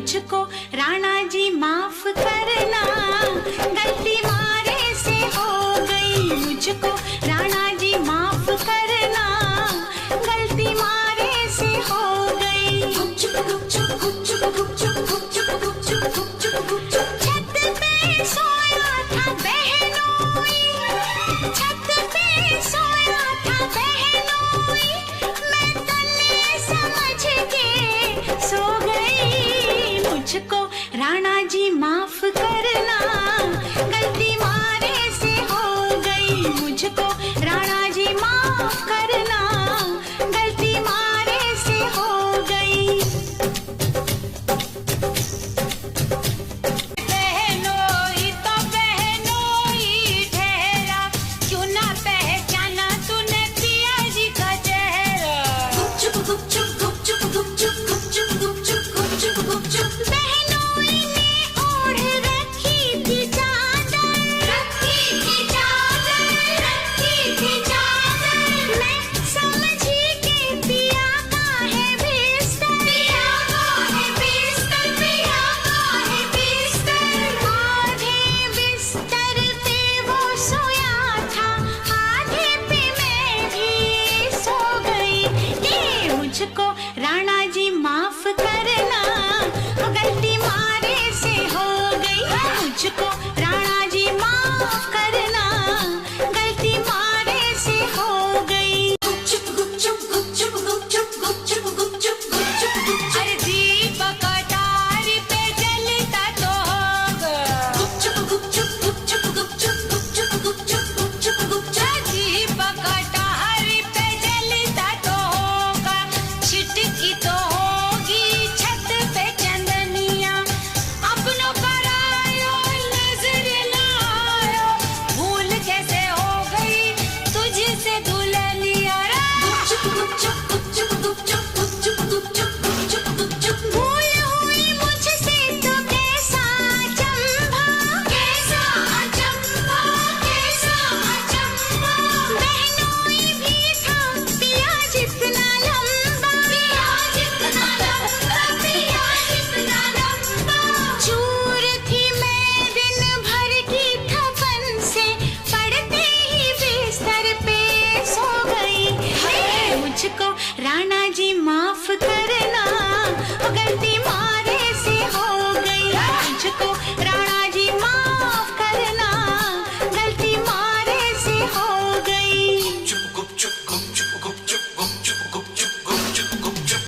मुझको राणा जी माफ करना, गलती मारे से हो गई। मुझको राणा जी माफ करना, गलती मारे से हो गई। गुपचुप गुपचुप गुपचुप गुपचुप गुपचुप गुपचुप गुपचुप गुपचुप छत पे सोया था बहनोई, छत पे सोया था बहनोई, मैं तले समझ के सो गई। मुझको राणा जी माफ करना, गलती मारे से हो गई। मुझको राणा जी माफ करना, गलती मारे से हो गई। बहनोई तो बहनोई ठहरा, क्यों ना पहचाना तूने पिया जी का चेहरा। गुपचुप गुपचुप गुपचुप गुपचुप गुपचुप गुपचुप गुपचुप गुपचुप बहनोई ने ओढ़ रखी थी चादर, रखी थी चादर, रखी थी चादर। मैं समझी कि पिया का है बिस्तर, पिया का है बिस्तर, पिया का है बिस्तर। आधे बिस्तर पे वो सोया था, आधे पे मैं भी सो गई। ये मुझको राणा